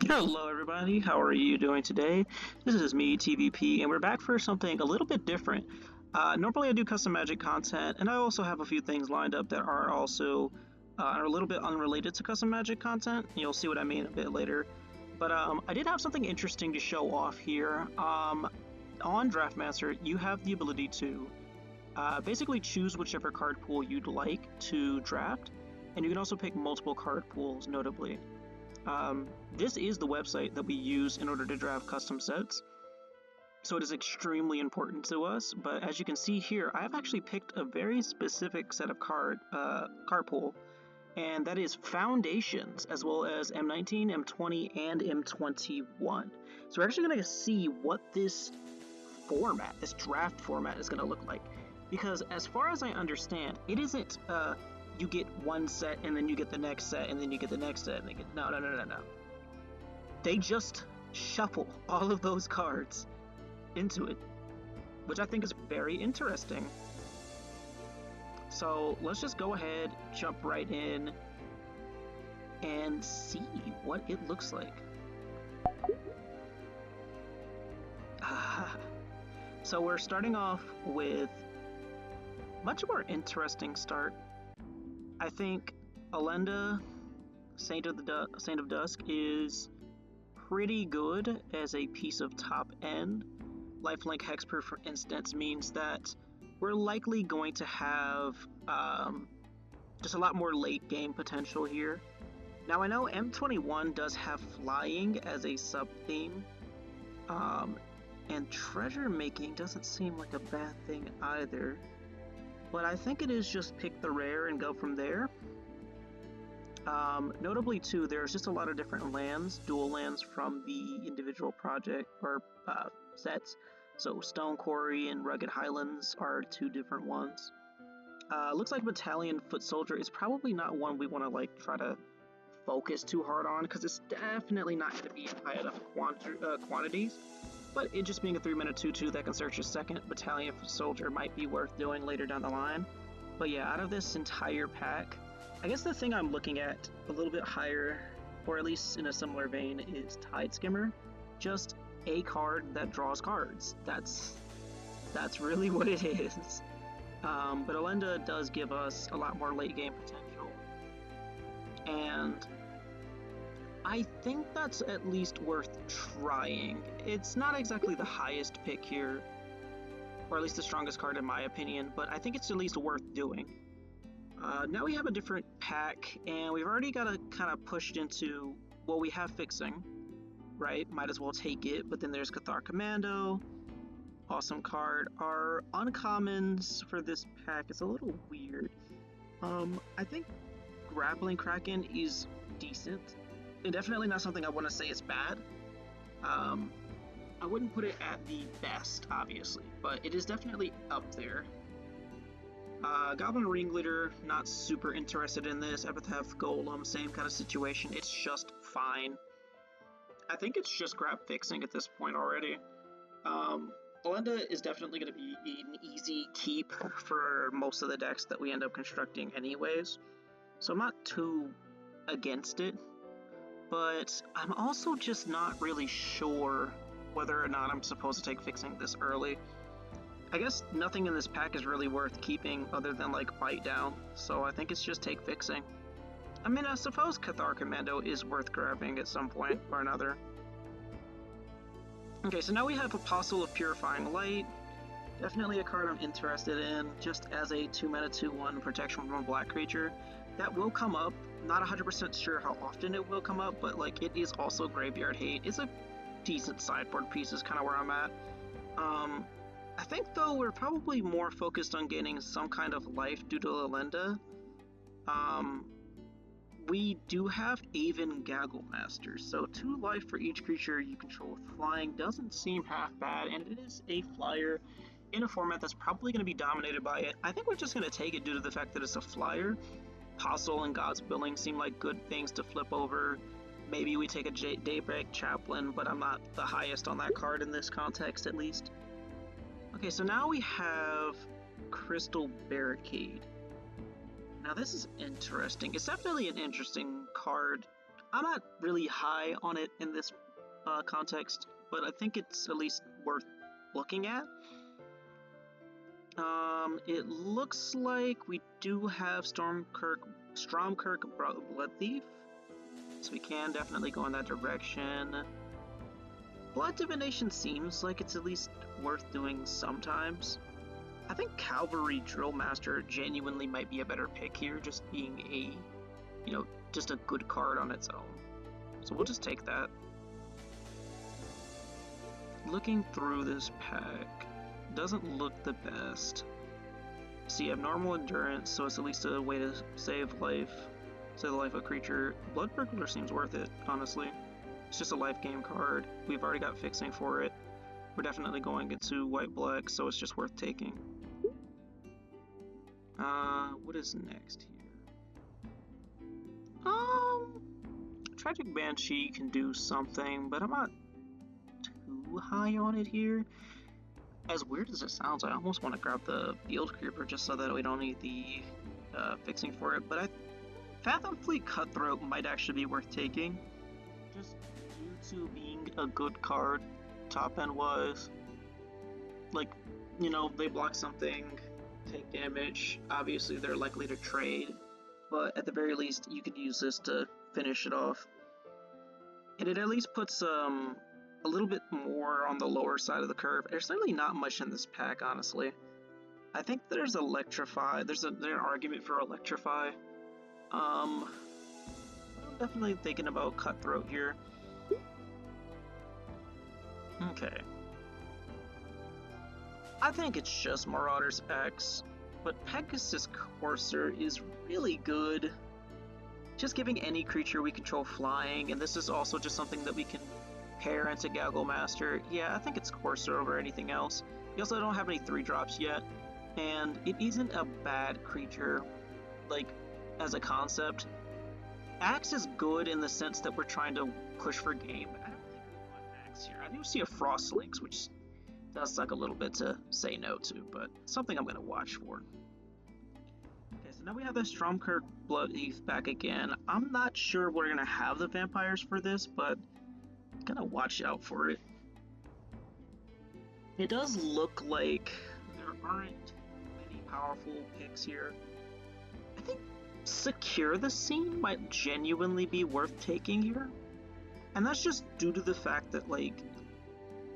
Hello everybody, how are you doing today? This is me, TVP, and we're back for something a little bit different. Normally I do custom magic content, and I also have a few things lined up that are also are a little bit unrelated to custom magic content. You'll see what I mean a bit later. But I did have something interesting to show off here. On Draftmaster, you have the ability to basically choose whichever card pool you'd like to draft, and you can also pick multiple card pools, notably. This is the website that we use in order to draft custom sets, so it is extremely important to us. But as you can see here, I've actually picked a very specific set of card pool, and that is Foundations, as well as M19, M20, and M21. So we're actually going to see what this format, this draft format, is going to look like. Because as far as I understand, it isn't you get one set and then you get the next set and then you get the next set and then no. They just shuffle all of those cards into it, which I think is very interesting. So let's just go ahead, jump right in, and see what it looks like. So we're starting off with much more interesting start. I think Elenda, Saint of Dusk, is pretty good as a piece of top end. Lifelink Hexproof, for instance, means that we're likely going to have just a lot more late game potential here. Now I know M21 does have flying as a sub theme, and treasure making doesn't seem like a bad thing either. But I think it is just pick the rare and go from there. Notably too, there's just a lot of different lands, dual lands from the individual project or sets. So Stone Quarry and Rugged Highlands are two different ones. Looks like Battalion Foot Soldier is probably not one we want to like try to focus too hard on, because it's definitely not going to be in high enough quantities. But it just being a 3-mana 2/2 that can search a second Battalion Foot Soldier might be worth doing later down the line. But yeah, out of this entire pack, I guess the thing I'm looking at a little bit higher, or at least in a similar vein, is Tide Skimmer. Just a card that draws cards. That's really what it is. But Elenda does give us a lot more late game potential, and I think that's at least worth trying. It's not exactly the highest pick here, or at least the strongest card in my opinion, but I think it's at least worth doing. Now we have a different pack, and we've already got to kind of pushed into, well, we have Fixing, right? Might as well take it, but then there's Cathar Commando. Awesome card. Our uncommons for this pack is a little weird. I think Grappling Kraken is decent. And definitely not something I want to say is bad. I wouldn't put it at the best, obviously, but it is definitely up there. Goblin Ringleader, not super interested in this. Epitaph Golem, same kind of situation. It's just fine. I think it's just grab Fixing at this point already. Elenda is definitely going to be an easy keep for most of the decks that we end up constructing anyways, so I'm not too against it. But I'm also just not really sure whether or not I'm supposed to take Fixing this early. I guess nothing in this pack is really worth keeping other than like Bite Down, so I think it's just take Fixing. I mean, I suppose Cathar Commando is worth grabbing at some point or another. Okay, so now we have Apostle of Purifying Light. Definitely a card I'm interested in, just as a 2-mana 2/1 protection from a black creature. That will come up. Not 100% sure how often it will come up, but like it is also Graveyard Hate. It's a decent sideboard piece is kind of where I'm at. I think though we're probably more focused on gaining some kind of life due to Elenda. We do have Aven Gagglemaster, so 2 life for each creature you control with flying doesn't seem half bad, and it is a flyer in a format that's probably going to be dominated by it. I think we're just going to take it due to the fact that it's a flyer. Apostle and God's Billing seem like good things to flip over. Maybe we take a Daybreak Chaplain, but I'm not the highest on that card in this context, at least. Okay, so now we have Crystal Barricade. Now this is interesting. It's definitely an interesting card. I'm not really high on it in this context, but I think it's at least worth looking at. It looks like we do have Stromkirk Blood Thief, so we can definitely go in that direction. Blood Divination seems like it's at least worth doing sometimes. I think Cavalry Drillmaster genuinely might be a better pick here, just being a, just a good card on its own. So we'll just take that. Looking through this pack, doesn't look the best. So you have normal endurance, so it's at least a way to save the life of a creature. Blood Burglar seems worth it, honestly. It's just a life gain card. We've already got fixing for it. We're definitely going into white-black, so it's just worth taking. What is next here? Tragic Banshee can do something, but I'm not too high on it here. As weird as it sounds, I almost want to grab the Field Creeper just so that we don't need the fixing for it, but Fathom Fleet Cutthroat might actually be worth taking, just due to being a good card, top-end wise. Like, they block something, take damage, obviously they're likely to trade, but at the very least, you could use this to finish it off. And it at least puts, a little bit more on the lower side of the curve. There's really not much in this pack, honestly. I think there's Electrify. There's an argument for Electrify. I'm definitely thinking about Cutthroat here. Okay. I think it's just Marauders X, but Pegasus Courser is really good. Just giving any creature we control flying, and this is also just something that we can pair into Gagglemaster. Yeah, I think it's Courser over anything else. We also don't have any 3-drops yet, and it isn't a bad creature, like, as a concept. Axe is good in the sense that we're trying to push for game, but I don't think we want Axe here. I do see a Frostlynx, which does suck a little bit to say no to, but something I'm going to watch for. Okay, so now we have the Stromkirk Blood Thief back again. I'm not sure we're going to have the vampires for this, but gotta watch out for it. It does look like there aren't many powerful picks here. I think Secure the Scene might genuinely be worth taking here. And that's just due to the fact that, like,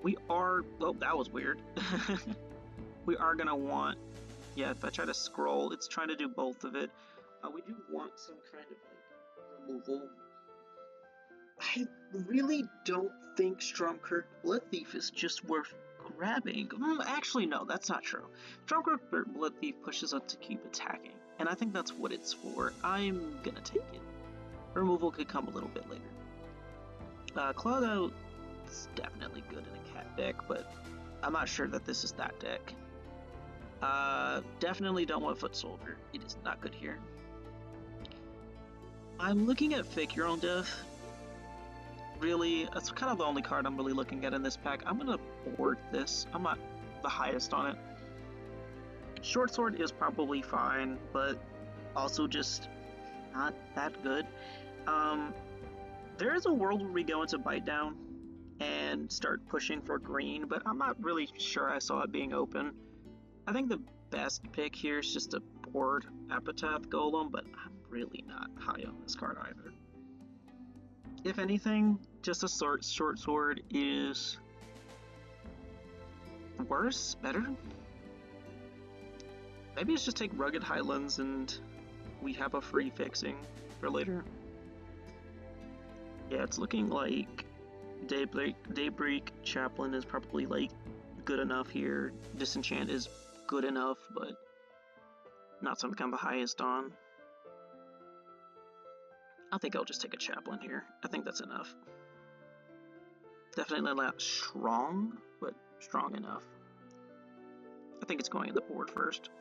we are... Oh, that was weird. We are gonna want... Yeah, if I try to scroll, it's trying to do both of it. We do want some kind of, like, removal. I really don't think Stromkirk Blood Thief is just worth grabbing. Actually, no, that's not true. Stromkirk Blood Thief pushes us to keep attacking, and I think that's what it's for. I'm gonna take it. Removal could come a little bit later. Clawed is definitely good in a cat deck, but I'm not sure that this is that deck. Definitely don't want Foot Soldier. It is not good here. I'm looking at Fake Your Own Death. Really, that's kind of the only card I'm really looking at in this pack. I'm gonna board this. I'm not the highest on it. Short Sword is probably fine, but also just not that good. There is a world where we go into Bite Down and start pushing for green, but I'm not really sure I saw it being open. I think the best pick here is just a board Epitaph Golem, but I'm really not high on this card either. If anything, just a short sword is worse, better. Maybe it's just take Rugged Highlands and we have a free fixing for later. Yeah, it's looking like Daybreak Chaplain is probably like good enough here. Disenchant is good enough, but not something I'm the highest on. I think I'll just take a Chaplain here. I think that's enough. Definitely not strong, but strong enough. I think it's going in the board first.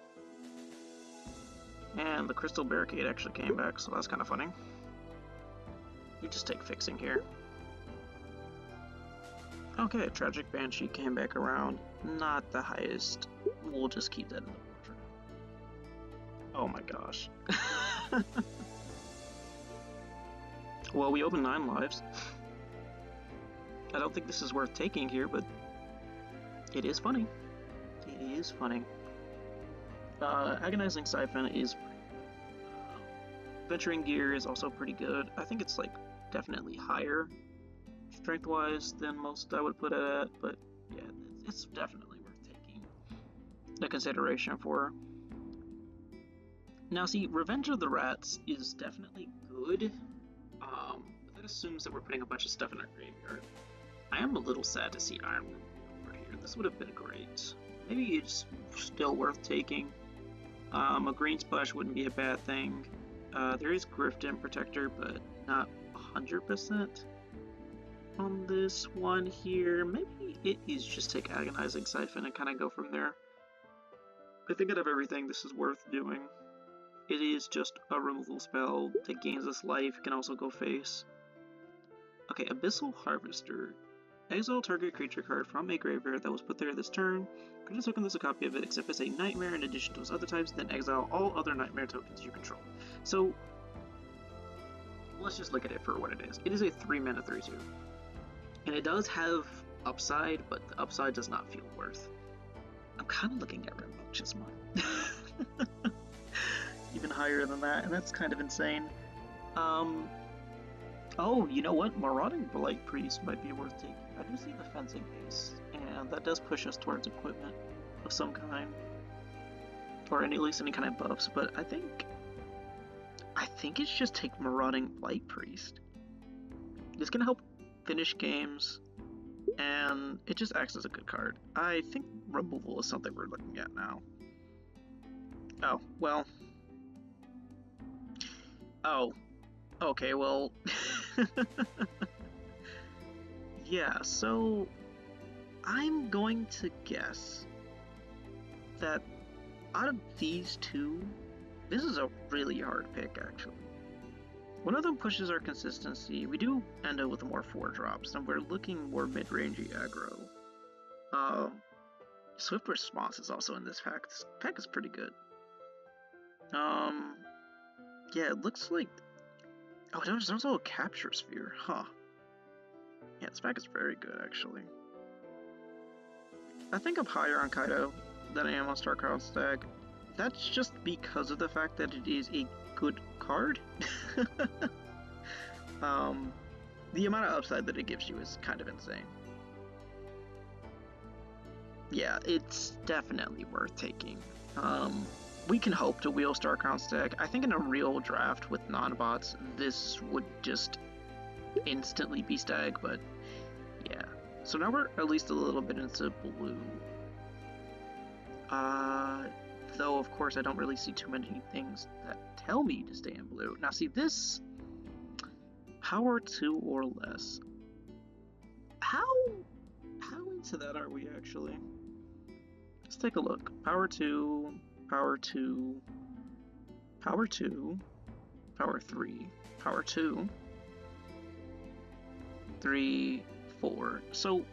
And the Crystal Barricade actually came back, so that's kind of funny. You just take fixing here. Okay, Tragic Banshee came back around. Not the highest. We'll just keep that in the board for now. Oh my gosh. Well, we open 9 lives. I don't think this is worth taking here, but it is funny. It is funny. Agonizing Siphon is Venturing Gear is also pretty good. I think it's like definitely higher strength-wise than most I would put it at, but yeah, it's definitely worth taking the consideration for. Now, see, Revenge of the Rats is definitely good, but that assumes that we're putting a bunch of stuff in our graveyard. I am a little sad to see Iron Room over here. This would have been great. Maybe it's still worth taking. A green splash wouldn't be a bad thing. There is Grifton Protector, but not 100% on this one here. Maybe it is just take Agonizing Siphon and kind of go from there. I think out of everything, this is worth doing. It is just a removal spell that gains us life. It can also go face. Okay, Abyssal Harvester. Exile target creature card from a graveyard that was put there this turn. Create a token that's a copy of it, except it's a nightmare in addition to its other types, then exile all other nightmare tokens you control. So, let's just look at it for what it is. It is a 3-mana 3/2. And it does have upside, but the upside does not feel worth. I'm kind of looking at Rambunctious Mind. Even higher than that, and that's kind of insane. Oh, you know what? Marauding Blight Priest might be worth taking. I do see the fencing base, and that does push us towards equipment of some kind. Or at least any kind of buffs, but I think it's just take Marauding Blight Priest. This can help finish games, and it just acts as a good card. I think removal is something we're looking at now. Oh, well. Oh. Okay, well. Yeah, so I'm going to guess that out of these two, this is a really hard pick, actually. One of them pushes our consistency. We do end up with more 4-drops, and we're looking more mid-rangey aggro. Swift Response is also in this pack. This pack is pretty good. Yeah, it looks like... Oh, there's also a Capture Sphere, huh. Yeah, this pack is very good, actually. I think I'm higher on Kaido than I am on Starcrown Stag. That's just because of the fact that it is a good card. The amount of upside that it gives you is kind of insane. Yeah, it's definitely worth taking. We can hope to wheel Starcrown Stag. I think in a real draft with non-bots, this would just instantly be Stag, but yeah. So now we're at least a little bit into blue. Though, of course, I don't really see too many things that tell me to stay in blue. Now, see, this... Power 2 or less. How into that are we, actually? Let's take a look. Power 2, Power 2, Power 2, Power 3, Power 2, 3, 4. So...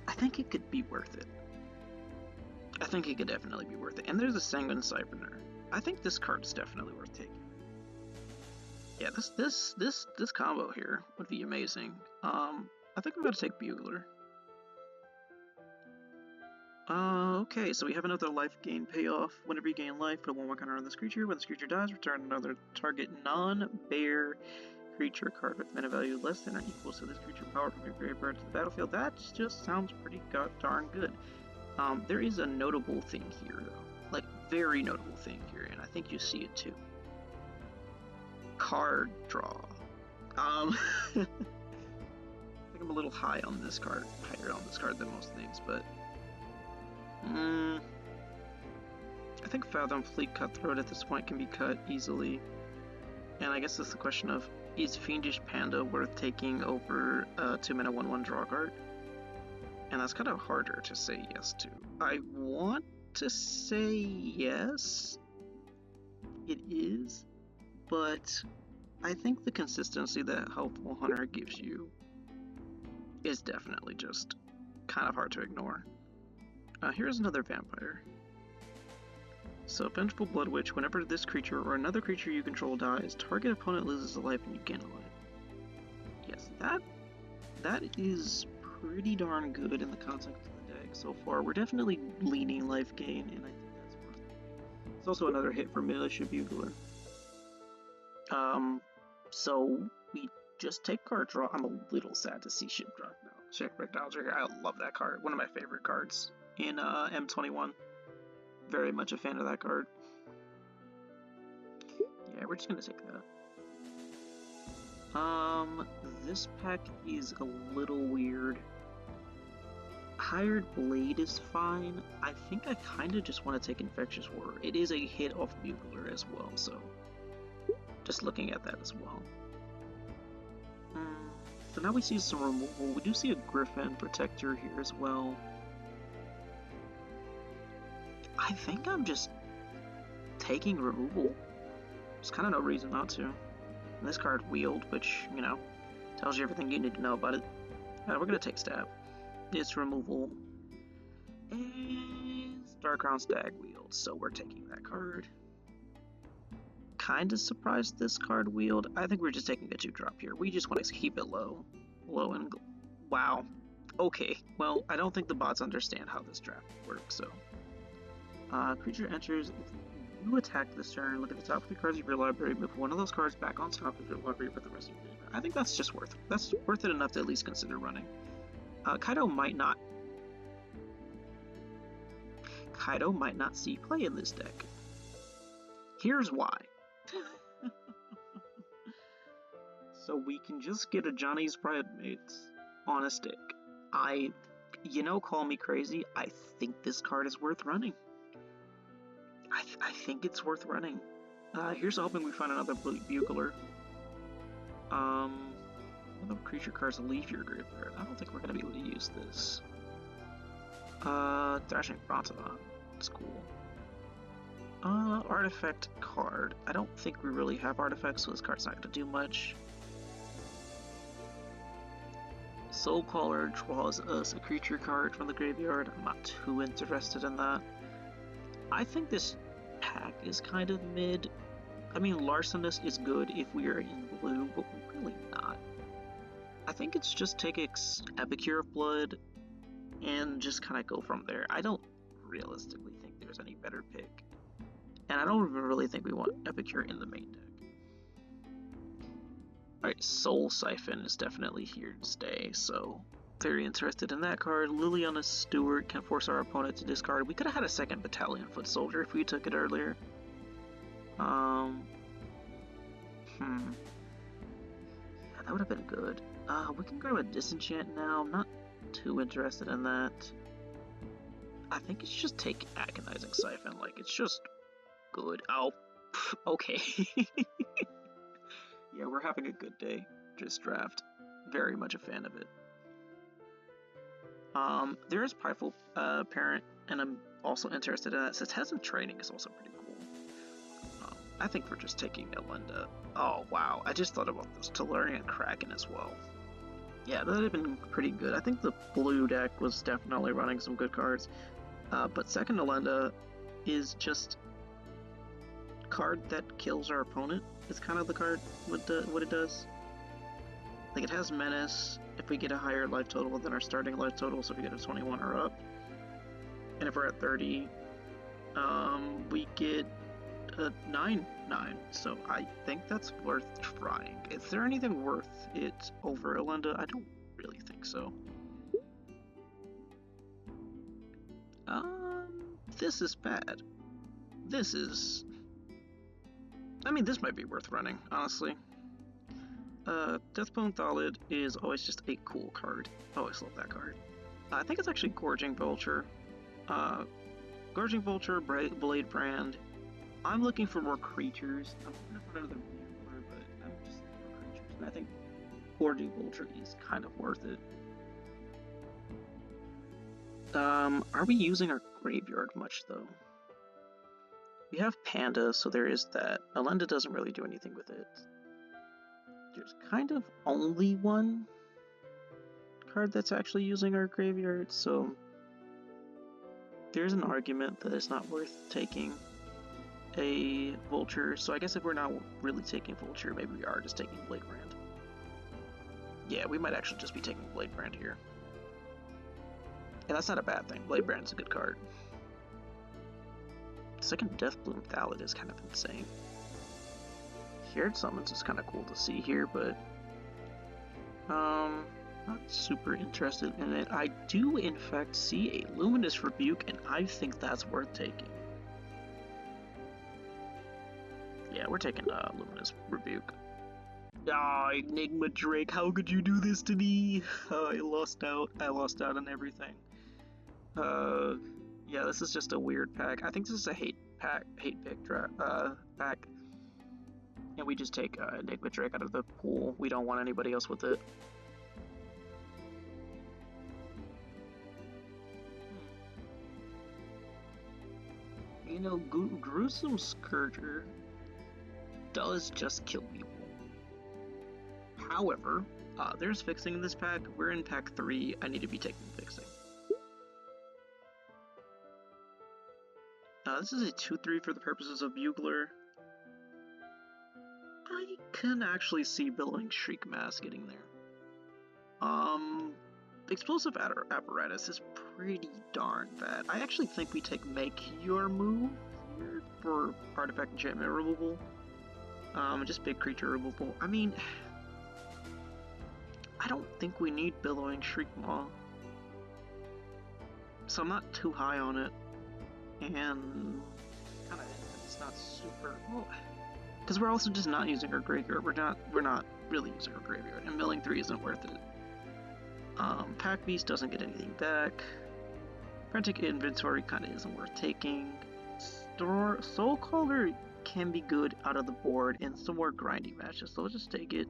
I think it could be worth it. I think it could definitely be worth it. And there's a Sanguine Siphoner. I think this card is definitely worth taking. Yeah, this combo here would be amazing. I think I'm gonna take Bugler. Okay, so we have another life gain payoff. Whenever you gain life, put a 1/1 counter on this creature. When this creature dies, return another target non-bear creature card with mana value less than or equal to this creature power from your graveyard to the battlefield. That just sounds pretty darn good. There is a notable thing here, though. Like, very notable thing here, and I think you see it too. Card draw. I think I'm a little high on this card, higher on this card than most things, but I think Fathom Fleet Cutthroat at this point can be cut easily, and I guess it's the question of, is Fiendish Panda worth taking over a 2-mana 1/1 draw card? And that's kind of harder to say yes to. I want to say yes, it is, but I think the consistency that Helpful Hunter gives you is definitely just kind of hard to ignore. Here's another vampire. So, Vengeful Blood Witch, whenever this creature or another creature you control dies, target opponent loses a life and you gain a life. Yes, that is pretty darn good in the context of the deck so far. We're definitely leaning life gain, and I think that's worth it. It's also another hit for Militia Bugler. So we just take card draw. I'm a little sad to see Shipwreck now. Shipwreck Dowager. I love that card. One of my favorite cards in M21. Very much a fan of that card. Yeah, we're just gonna take that. This pack is a little weird. Hired Blade is fine. I think I kind of just want to take Infectious Horror. It is a hit off Bugler as well, so just looking at that as well. So now we see some removal. We do see a Griffin Protector here as well. I think I'm just taking removal. There's kind of no reason not to. And this card, Wield, which, you know, tells you everything you need to know about it. We're going to take Stab. It's removal. And Darkrown Stag Wield, so we're taking that card. Kind of surprised this card Wield. I think we're just taking a 2-drop here. We just want to keep it low. Low and... Wow. Okay, well, I don't think the bots understand how this draft works, so... creature enters... If you attack this turn, look at the top 3 cards of your library, move one of those cards back on top of your library with the rest of your library. I think that's just worth it enough to at least consider running. Kaido might not see play in this deck. Here's why. So we can just get a Johnny's Bridesmaids on a stick. You know, call me crazy, I think this card is worth running. I think it's worth running. Here's hoping we find another Bugler. One of the creature cards leave your graveyard. I don't think we're going to be able to use this. Thrashing Brontodon. It's cool. Artifact card. I don't think we really have artifacts, so this card's not going to do much. Soulcaller draws us a creature card from the graveyard. I'm not too interested in that. I think this pack is kind of mid. I mean, Larcenist is good if we are in blue, but we're really not. I think it's just take Epicure of Blood and just kind of go from there. I don't realistically think there's any better pick. And I don't really think we want Epicure in the main deck. Alright, Soul Siphon is definitely here to stay, so very interested in that card. Liliana Stewart can force our opponent to discard. We could have had a second Battalion Foot Soldier if we took it earlier. Yeah, that would have been good. We can grab a Disenchant now. I'm not too interested in that. I think it's just take Agonizing Siphon. Like, it's just good. Oh, okay. Yeah, we're having a good day. Just draft. Very much a fan of it. There is Prideful Parent, and I'm also interested in that. Cetizen Training is also pretty cool. I think we're just taking Elenda. Oh, wow. I just thought about this. Tellurian Kraken as well. Yeah, that would have been pretty good. I think the blue deck was definitely running some good cards. But second Elenda is just card that kills our opponent. Is kind of the card, what it does. Like, it has Menace if we get a higher life total than our starting life total, so if we get a 21 or up. And if we're at 30, we get a 9/9. So I think that's worth trying. Is there anything worth it over Elenda? I don't really think so. This is bad. This is... I mean, this might be worth running, honestly. Deathbone Thalid is always just a cool card. I always love that card. I think it's actually Gorging Vulture. Gorging Vulture, Blade Brand. I'm looking for more creatures. I'm looking for another Bugler, but I'm just looking for creatures. And I think Gorging Vulture is kind of worth it. Are we using our graveyard much, though? We have Panda, so there is that. Elenda doesn't really do anything with it. There's kind of only one card that's actually using our graveyard, so there's an argument that it's not worth taking. a Vulture, so I guess if we're not really taking Vulture, maybe we are just taking Blade Brand. Yeah, we might actually just be taking Blade Brand here. And that's not a bad thing. Blade Brand's a good card. Second Deathbloom Thallid is kind of insane. Shared Summons is kind of cool to see here, but not super interested in it. I do in fact see a Luminous Rebuke, and I think that's worth taking. Yeah, we're taking Luminous Rebuke. Ah, Enigma Drake, how could you do this to me? I lost out. I lost out on everything. Yeah, this is just a weird pack. I think this is a hate pick pack. And we just take Enigma Drake out of the pool. We don't want anybody else with it. You know, Gruesome Scourger does just kill people. However, there's fixing in this pack. We're in pack 3. I need to be taking fixing. This is a 2-3 for the purposes of Bugler. I can actually see Billowing Shriek Mass getting there. Explosive Apparatus is pretty darn bad. I actually think we take Make Your Move here for Artifact Enchantment removal. Just big creature removal. I mean, I don't think we need Billowing Shriek Maw. So I'm not too high on it. And kind of, it's not super, well, because we're also just not using our graveyard. We're not really using our graveyard, and milling 3 isn't worth it. Pack Beast doesn't get anything back. Frantic Inventory kind of isn't worth taking. Soul Caller can be good out of the board in some more grindy matches, so we'll just take it.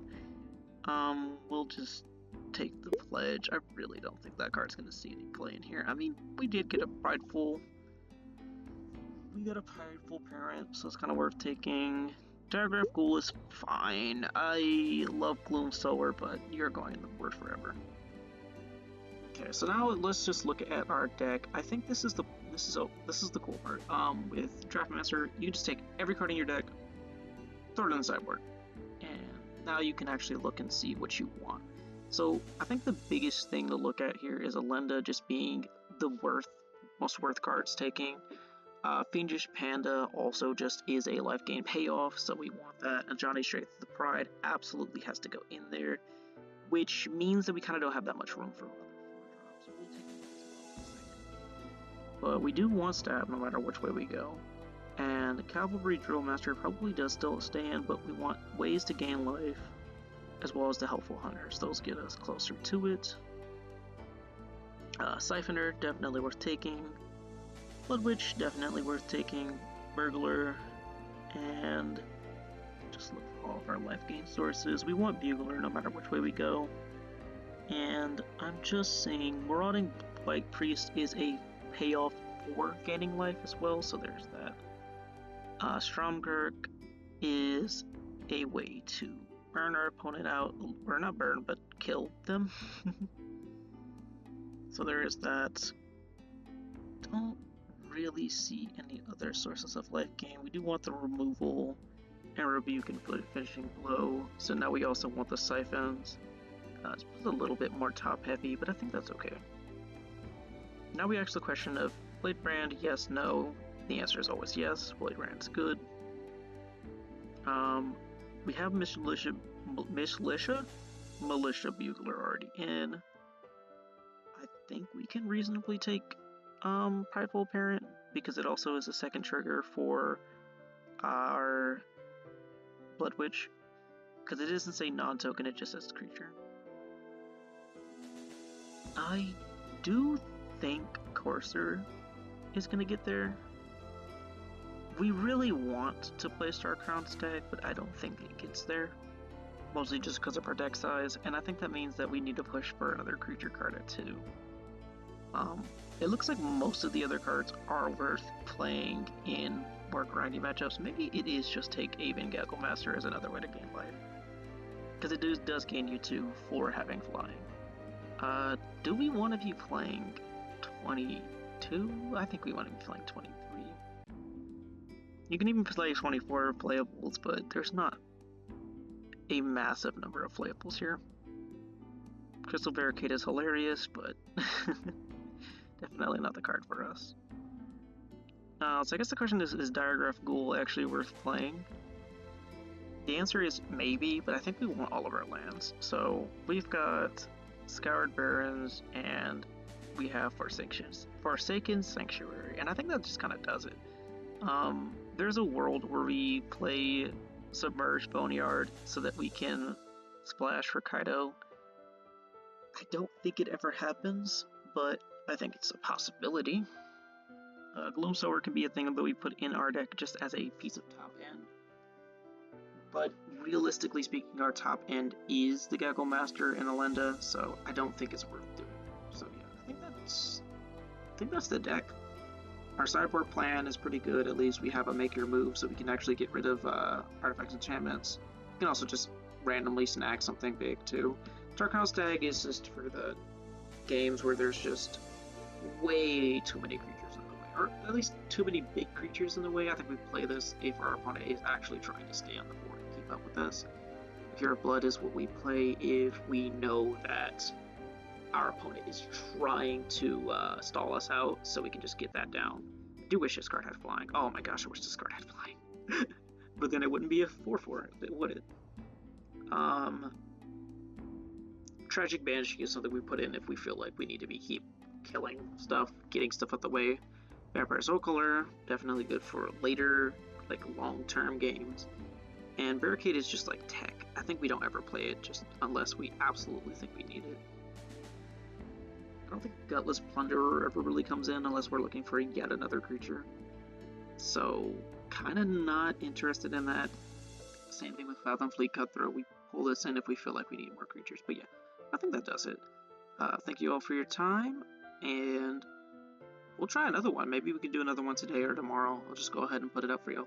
We'll just take the Pledge. I really don't think that card's going to see any play in here. I mean, we did get a Prideful. We got a Prideful Parent, so it's kind of worth taking. Diregraph Ghoul is fine. I love Gloomsower, but you're going in the board forever. Okay, so now let's just look at our deck. I think this is the cool part. With Draftmaster, you just take every card in your deck, throw it in the sideboard, and now you can actually look and see what you want. So I think the biggest thing to look at here is Elenda just being the most worth cards taking. Fiendish Panda also just is a life gain payoff, so we want that. And Johnny Strength of the Pride absolutely has to go in there, which means that we kind of don't have that much room for another 4-drop, so we'll take it as well. But we do want Stab no matter which way we go. And Cavalry Drillmaster probably does still stay in, but we want ways to gain life, as well as the Helpful Hunters. Those get us closer to it. Siphoner, definitely worth taking. Blood Witch, definitely worth taking. Burglar, and just look for all of our life gain sources. We want Bugler no matter which way we go. And I'm just saying, Marauding Blight Priest is a payoff for gaining life as well, so there's that. Stromkirk is a way to burn our opponent out, or not burn, but kill them. So there is that. Don't really see any other sources of life gain. We do want the removal and rebuke and finishing blow, so now we also want the siphons. It's a little bit more top heavy, but I think that's okay. Now we ask the question of Blade Brand, yes, no. The answer is always yes. Blade Brand's good. We have Militia Bugler already in. I think we can reasonably take Prideful Parent, because it also is a second trigger for our Blood Witch, because it doesn't say non-token, it just says creature. I do think Courser is going to get there. We really want to play Starcrown's deck, but I don't think it gets there, mostly just because of our deck size, and I think that means that we need to push for another creature card at 2. It looks like most of the other cards are worth playing in more grindy matchups. Maybe it is just take Aven Gagglecmaster as another way to gain life, because it does gain you 2 for having flying. Do we want to be playing 22? I think we want to be playing 23. You can even play 24 playables, but there's not a massive number of playables here. Crystal Barricade is hilarious, but definitely not the card for us. So I guess the question is Diregraph Ghoul actually worth playing? The answer is maybe, but I think we want all of our lands. So we've got Scoured Barrens, and we have Forsaken Sanctuary, and I think that just kind of does it. There's a world where we play Submerged Boneyard so that we can splash for Kaido. I don't think it ever happens, but I think it's a possibility. Gloomsower can be a thing that we put in our deck just as a piece of top end. But realistically speaking, our top end is the Gaggle Master and Elenda, so I don't think it's worth doing. So yeah, I think that's the deck. Our sideboard plan is pretty good. At least we have a make your move, so we can actually get rid of artifacts, enchantments. We can also just randomly snag something big too. Darkhouse Stag is just for the games where there's just way too many creatures in the way, or at least too many big creatures in the way. I think we play this if our opponent is actually trying to stay on the board and keep up with us. Pure Blood is what we play if we know that our opponent is trying to stall us out, so we can just get that down. I do wish this card had flying. Oh my gosh, I wish this card had flying. But then it wouldn't be a 4/4, would it? Tragic Banshee is something we put in if we feel like we need to keep killing stuff, getting stuff out the way. Vampire Soulcaller, definitely good for later, like long-term games. And Barricade is just like tech. I think we don't ever play it just unless we absolutely think we need it. I don't think Gutless Plunderer ever really comes in unless we're looking for yet another creature. So, kind of not interested in that. Same thing with Fathom Fleet Cutthroat. We pull this in if we feel like we need more creatures. But yeah, I think that does it. Thank you all for your time, and we'll try another one. Maybe we can do another one today or tomorrow. I'll just go ahead and put it up for you.